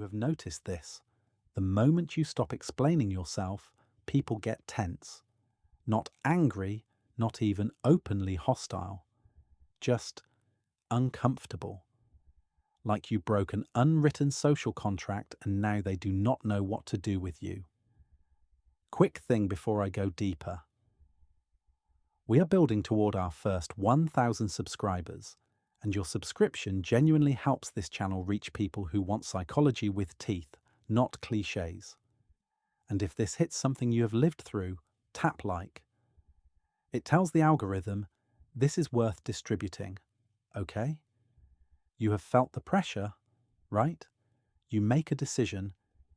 you have noticed this. The moment you stop explaining yourself, people get tense. Not angry, not even openly hostile. Just uncomfortable. Like you broke an unwritten social contract and now they do not know what to do with you. Quick thing before I go deeper. We are building toward our first 1,000 subscribers, and your subscription genuinely helps this channel reach people who want psychology with teeth, not cliches. And if this hits something you have lived through, tap like. It tells the algorithm, this is worth distributing, okay? You have felt the pressure, right? You make a decision,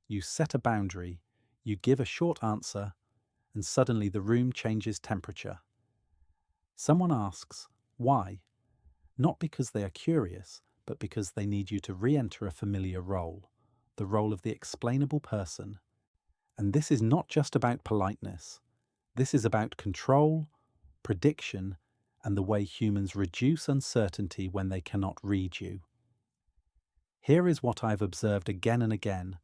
you set a boundary, you give a short answer, and suddenly the room changes temperature. Someone asks, why? Not because they are curious, but because they need you to re-enter a familiar role, the role of the explainable person. And this is not just about politeness. This is about control, prediction, and the way humans reduce uncertainty when they cannot read you. Here is what I've observed again and again.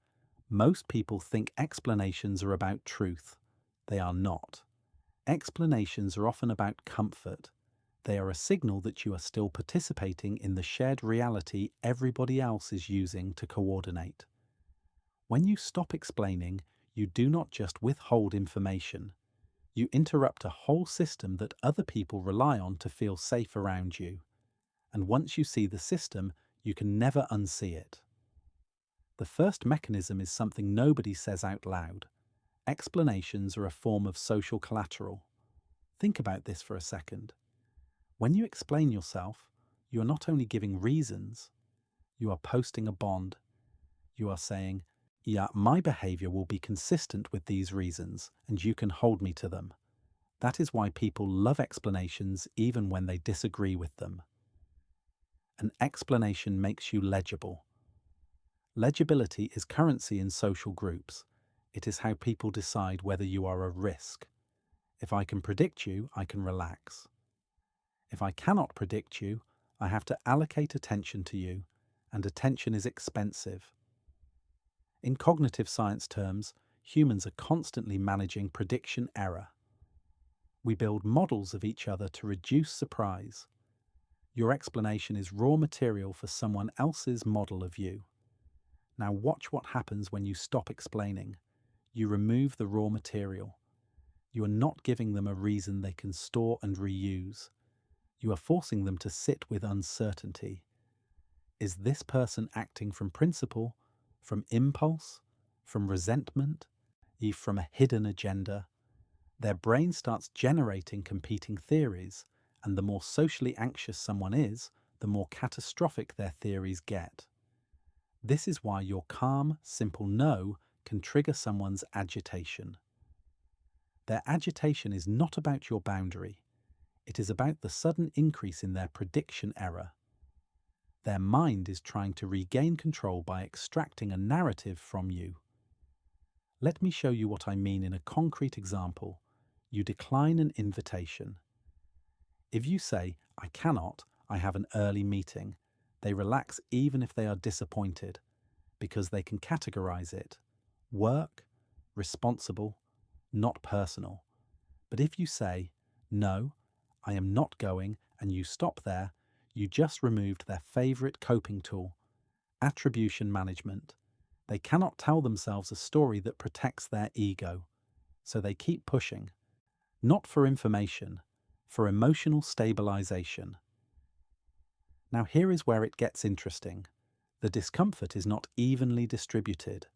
Most people think explanations are about truth. They are not. Explanations are often about comfort. They are a signal that you are still participating in the shared reality everybody else is using to coordinate. When you stop explaining, you do not just withhold information. You interrupt a whole system that other people rely on to feel safe around you. And once you see the system, you can never unsee it. The first mechanism is something nobody says out loud. Explanations are a form of social collateral. Think about this for a second. When you explain yourself, you are not only giving reasons, you are posting a bond. You are saying, yeah, my behavior will be consistent with these reasons, and you can hold me to them. That is why people love explanations even when they disagree with them. An explanation makes you legible. Legibility is currency in social groups. It is how people decide whether you are a risk. If I can predict you, I can relax. If I cannot predict you, I have to allocate attention to you, and attention is expensive. In cognitive science terms, humans are constantly managing prediction error. We build models of each other to reduce surprise. Your explanation is raw material for someone else's model of you. Now watch what happens when you stop explaining. You remove the raw material. You are not giving them a reason they can store and reuse. You are forcing them to sit with uncertainty. Is this person acting from principle, from impulse, from resentment, from a hidden agenda? Their brain starts generating competing theories, and the more socially anxious someone is, the more catastrophic their theories get. This is why your calm, simple no can trigger someone's agitation. Their agitation is not about your boundary. It is about the sudden increase in their prediction error. Their mind is trying to regain control by extracting a narrative from you. Let me show you what I mean in a concrete example. You decline an invitation. If you say, I cannot, I have an early meeting, they relax even if they are disappointed, because they can categorize it. Work, responsible, not personal. But if you say, no, I am not going, and you stop there, you just removed their favorite coping tool, attribution management. They cannot tell themselves a story that protects their ego, so they keep pushing. Not for information, for emotional stabilization. Now here is where it gets interesting. The discomfort is not evenly distributed.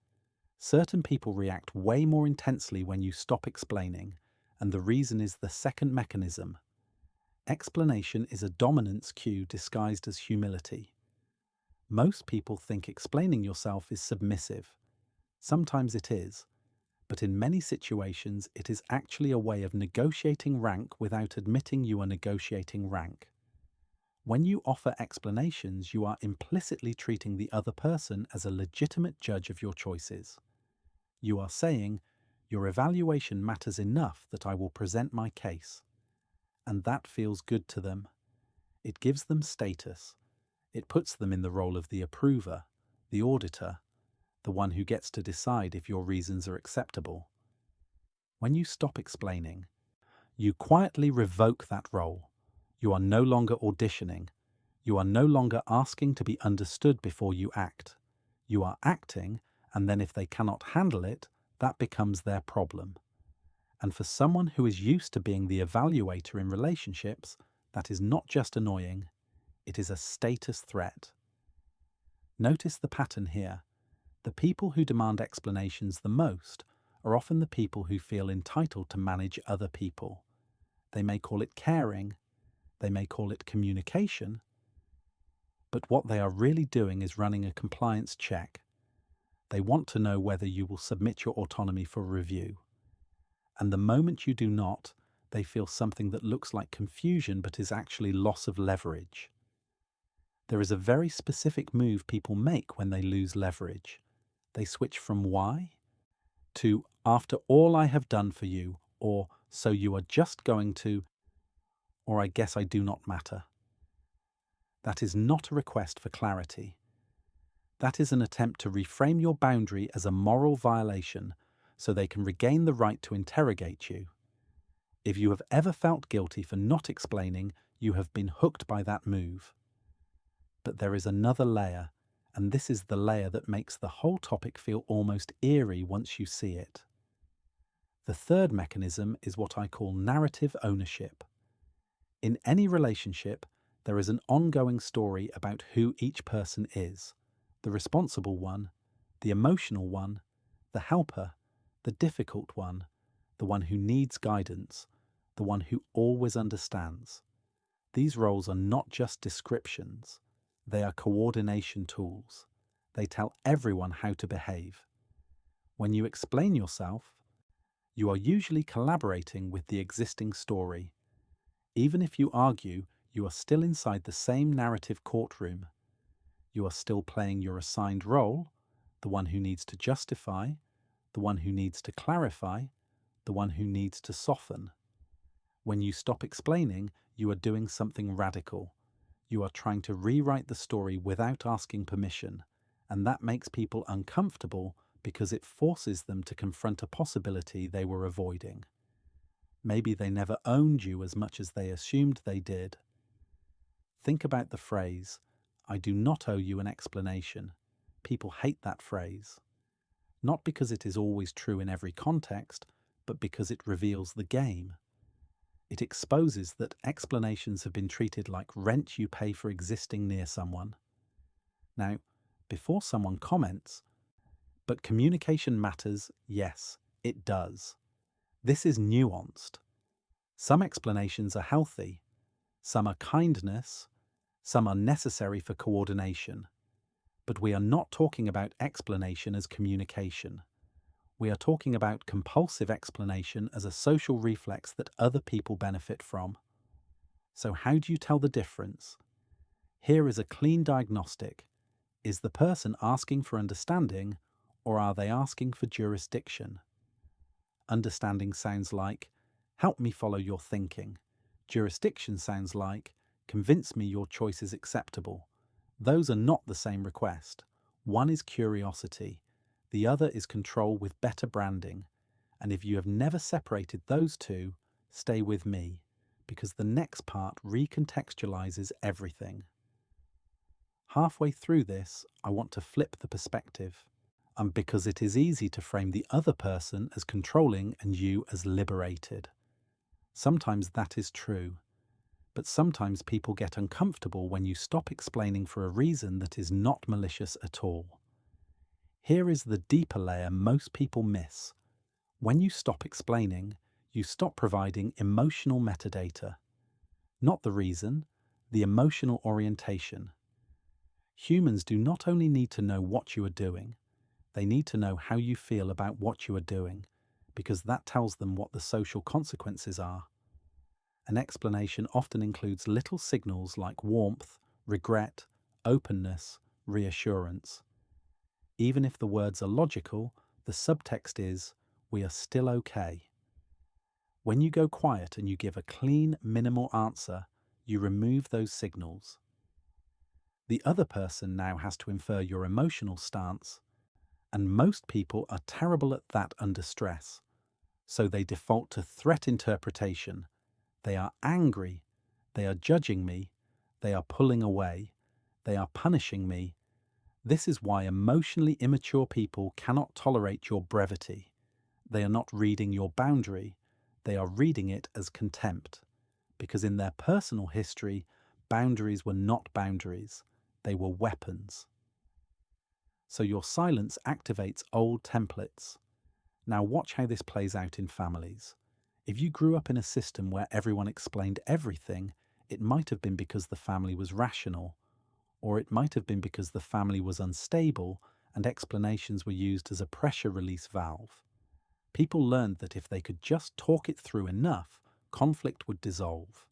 Certain people react way more intensely when you stop explaining, and the reason is the second mechanism. Explanation is a dominance cue disguised as humility. Most people think explaining yourself is submissive. Sometimes it is, but in many situations it is actually a way of negotiating rank without admitting you are negotiating rank. When you offer explanations, you are implicitly treating the other person as a legitimate judge of your choices. You are saying, your evaluation matters enough that I will present my case. And that feels good to them. It gives them status. It puts them in the role of the approver, the auditor. the one who gets to decide if your reasons are acceptable. When you stop explaining, you quietly revoke that role. You are no longer auditioning. You are no longer asking to be understood before you act. You are acting, and then if they cannot handle it, that becomes their problem. And for someone who is used to being the evaluator in relationships, that is not just annoying, it is a status threat. Notice the pattern here. The people who demand explanations the most are often the people who feel entitled to manage other people. They may call it caring, they may call it communication, but what they are really doing is running a compliance check. They want to know whether you will submit your autonomy for review. And the moment you do not, they feel something that looks like confusion but is actually loss of leverage. There is a very specific move people make when they lose leverage. They switch from why to after all I have done for you, or so you are just going to, or I guess I do not matter. That is not a request for clarity. That is an attempt to reframe your boundary as a moral violation so they can regain the right to interrogate you. If you have ever felt guilty for not explaining, you have been hooked by that move. But there is another layer, and this is the layer that makes the whole topic feel almost eerie once you see it. The third mechanism is what I call narrative ownership. In any relationship, there is an ongoing story about who each person is: the responsible one, the emotional one, the helper, the difficult one, the one who needs guidance, the one who always understands. These roles are not just descriptions, they are coordination tools. They tell everyone how to behave. When you explain yourself, you are usually collaborating with the existing story. Even if you argue, you are still inside the same narrative courtroom. You are still playing your assigned role, the one who needs to justify, the one who needs to clarify, the one who needs to soften. When you stop explaining, you are doing something radical. You are trying to rewrite the story without asking permission, and that makes people uncomfortable because it forces them to confront a possibility they were avoiding. Maybe they never owned you as much as they assumed they did. Think about the phrase, "I do not owe you an explanation." People hate that phrase. Not because it is always true in every context, but because it reveals the game. It exposes that explanations have been treated like rent you pay for existing near someone. Now, before someone comments, "But communication matters," yes, it does. This is nuanced. Some explanations are healthy, some are kindness, some are necessary for coordination. But we are not talking about explanation as communication. We are talking about compulsive explanation as a social reflex that other people benefit from. So how do you tell the difference? Here is a clean diagnostic. Is the person asking for understanding, or are they asking for jurisdiction? Understanding sounds like, "Help me follow your thinking." Jurisdiction sounds like, "Convince me your choice is acceptable." Those are not the same request. One is curiosity, the other is control with better branding. And if you have never separated those two, stay with me, because the next part recontextualizes everything. Halfway through this, I want to flip the perspective. And because it is easy to frame the other person as controlling and you as liberated. Sometimes that is true. But sometimes people get uncomfortable when you stop explaining for a reason that is not malicious at all. Here is the deeper layer most people miss. When you stop explaining, you stop providing emotional metadata. Not the reason, the emotional orientation. Humans do not only need to know what you are doing, they need to know how you feel about what you are doing, because that tells them what the social consequences are. An explanation often includes little signals like warmth, regret, openness, reassurance. Even if the words are logical, the subtext is, "We are still okay." When you go quiet and you give a clean, minimal answer, you remove those signals. The other person now has to infer your emotional stance, And most people are terrible at that under stress. So they default to threat interpretation. They are angry. They are judging me. They are pulling away. They are punishing me. This is why emotionally immature people cannot tolerate your brevity. They are not reading your boundary. They are reading it as contempt. Because in their personal history, boundaries were not boundaries. They were weapons. So your silence activates old templates. Now watch how this plays out in families. If you grew up in a system where everyone explained everything, it might have been because the family was rational, or it might have been because the family was unstable and explanations were used as a pressure release valve. People learned that if they could just talk it through enough, conflict would dissolve.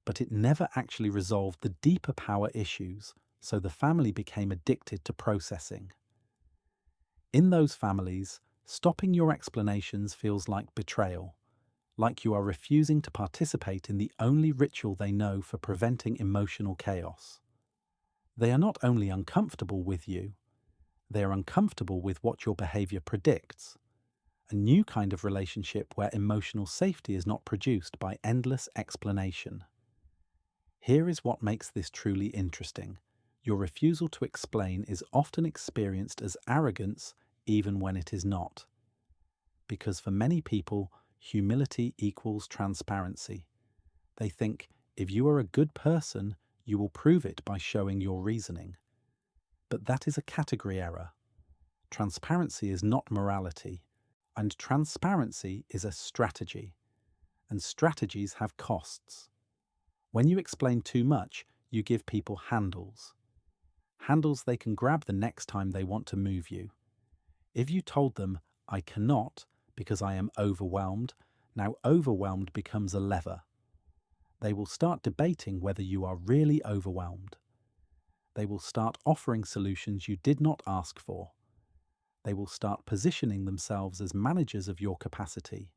But it never actually resolved the deeper power issues, so the family became addicted to processing. In those families, stopping your explanations feels like betrayal, like you are refusing to participate in the only ritual they know for preventing emotional chaos. They are not only uncomfortable with you, they are uncomfortable with what your behavior predicts. A new kind of relationship where emotional safety is not produced by endless explanation. Here is what makes this truly interesting. Your refusal to explain is often experienced as arrogance even when it is not. Because for many people, humility equals transparency. They think, if you are a good person, you will prove it by showing your reasoning. But that is a category error. Transparency is not morality, and transparency is a strategy. And strategies have costs. When you explain too much, you give people handles. Handles they can grab the next time they want to move you. If you told them, I cannot because I am overwhelmed, now overwhelmed becomes a lever. They will start debating whether you are really overwhelmed. They will start offering solutions you did not ask for. They will start positioning themselves as managers of your capacity.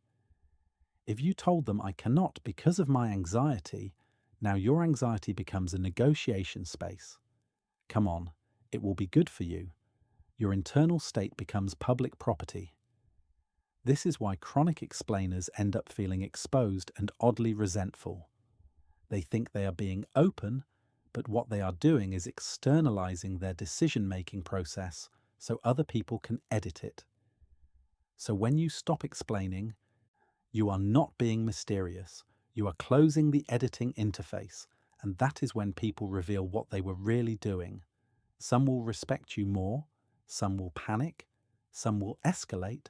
If you told them I cannot because of my anxiety, now your anxiety becomes a negotiation space. Come on, it will be good for you. Your internal state becomes public property. This is why chronic explainers end up feeling exposed and oddly resentful. They think they are being open, but what they are doing is externalizing their decision-making process so other people can edit it. So when you stop explaining, you are not being mysterious. You are closing the editing interface, and that is when people reveal what they were really doing. Some will respect you more, some will panic, some will escalate,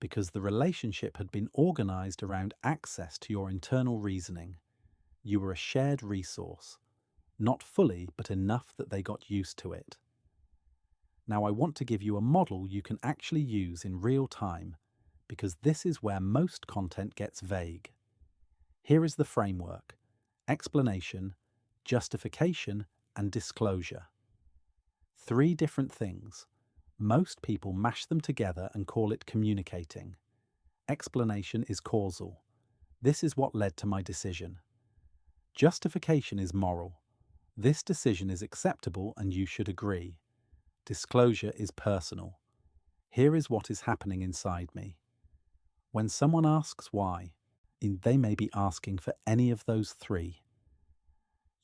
because the relationship had been organized around access to your internal reasoning. You were a shared resource, not fully, but enough that they got used to it. Now I want to give you a model you can actually use in real time, because this is where most content gets vague. Here is the framework: explanation, justification, and disclosure. 3 different things. Most people mash them together and call it communicating. Explanation is causal. This is what led to my decision. Justification is moral. This decision is acceptable and you should agree. Disclosure is personal. Here is what is happening inside me. When someone asks why, they may be asking for any of those 3.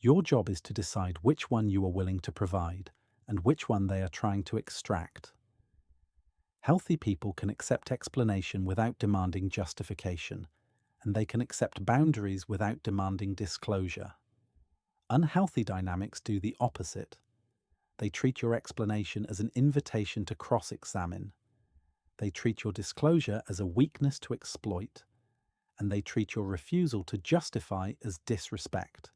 Your job is to decide which one you are willing to provide and which one they are trying to extract. Healthy people can accept explanation without demanding justification, and they can accept boundaries without demanding disclosure. Unhealthy dynamics do the opposite. They treat your explanation as an invitation to cross-examine. They treat your disclosure as a weakness to exploit, and they treat your refusal to justify as disrespect.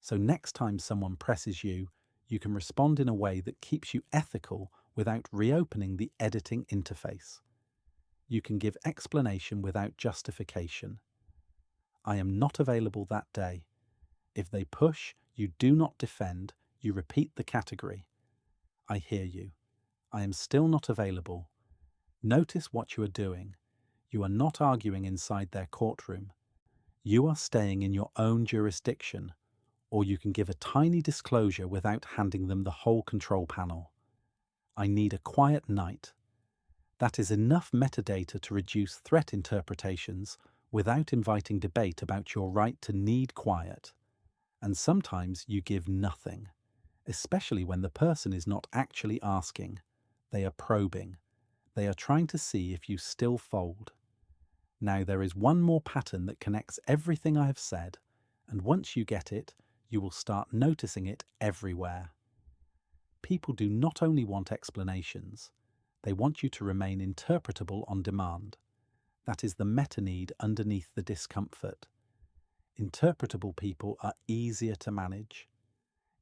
So next time someone presses you, you can respond in a way that keeps you ethical without reopening the editing interface. You can give explanation without justification. I am not available that day. If they push, you do not defend, you repeat the category. I hear you. I am still not available. Notice what you are doing. You are not arguing inside their courtroom. You are staying in your own jurisdiction, or you can give a tiny disclosure without handing them the whole control panel. I need a quiet night. That is enough metadata to reduce threat interpretations without inviting debate about your right to need quiet. And sometimes you give nothing, especially when the person is not actually asking. They are probing. They are trying to see if you still fold. Now, there is one more pattern that connects everything I have said, and once you get it, you will start noticing it everywhere. People do not only want explanations, they want you to remain interpretable on demand. That is the meta-need underneath the discomfort. Interpretable people are easier to manage.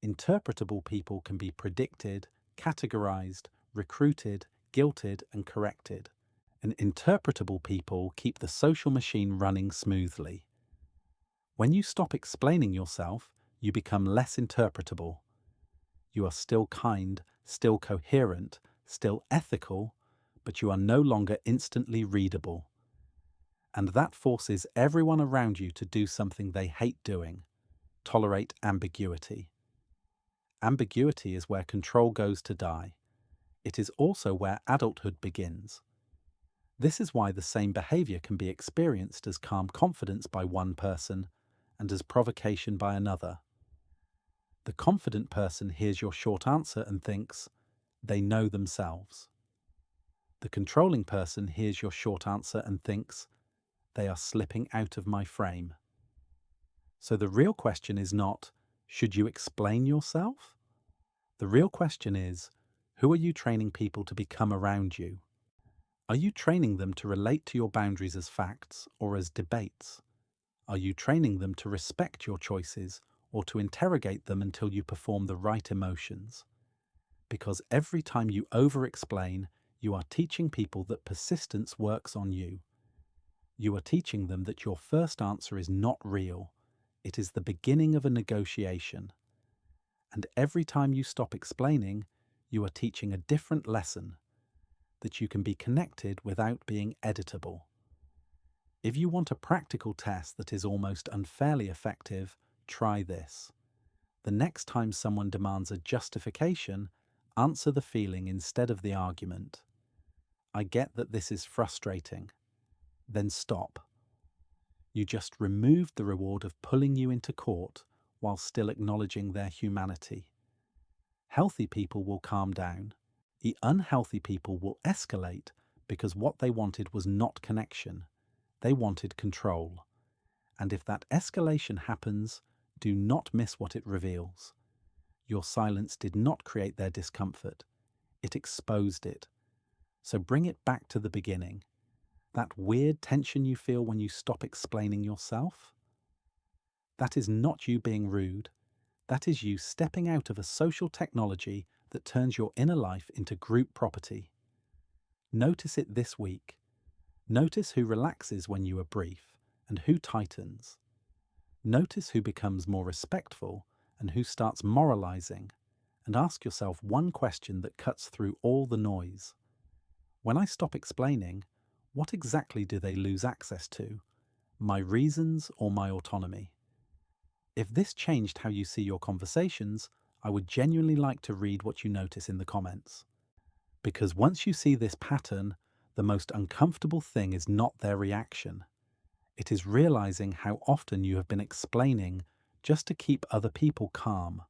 Interpretable people can be predicted, categorized, recruited, guilted, and corrected. And interpretable people keep the social machine running smoothly. When you stop explaining yourself, you become less interpretable. You are still kind, still coherent, still ethical, but you are no longer instantly readable. And that forces everyone around you to do something they hate doing: tolerate ambiguity. Ambiguity is where control goes to die. It is also where adulthood begins. This is why the same behavior can be experienced as calm confidence by one person and as provocation by another. The confident person hears your short answer and thinks, they know themselves. The controlling person hears your short answer and thinks, they are slipping out of my frame. So the real question is not, should you explain yourself? The real question is, who are you training people to become around you? Are you training them to relate to your boundaries as facts or as debates? Are you training them to respect your choices or to interrogate them until you perform the right emotions? Because every time you over-explain, you are teaching people that persistence works on you. You are teaching them that your first answer is not real. It is the beginning of a negotiation. And every time you stop explaining, you are teaching a different lesson, that you can be connected without being editable. If you want a practical test that is almost unfairly effective, try this. The next time someone demands a justification, answer the feeling instead of the argument. I get that this is frustrating. Then stop. You just removed the reward of pulling you into court while still acknowledging their humanity. Healthy people will calm down. The unhealthy people will escalate because what they wanted was not connection. They wanted control. And if that escalation happens, do not miss what it reveals. Your silence did not create their discomfort. It exposed it. So bring it back to the beginning. That weird tension you feel when you stop explaining yourself? That is not you being rude. That is you stepping out of a social technology that turns your inner life into group property. Notice it this week. Notice who relaxes when you are brief and who tightens. Notice who becomes more respectful and who starts moralizing, and ask yourself one question that cuts through all the noise. When I stop explaining, what exactly do they lose access to? My reasons or my autonomy? If this changed how you see your conversations, I would genuinely like to read what you notice in the comments. Because once you see this pattern, the most uncomfortable thing is not their reaction. It is realizing how often you have been explaining just to keep other people calm.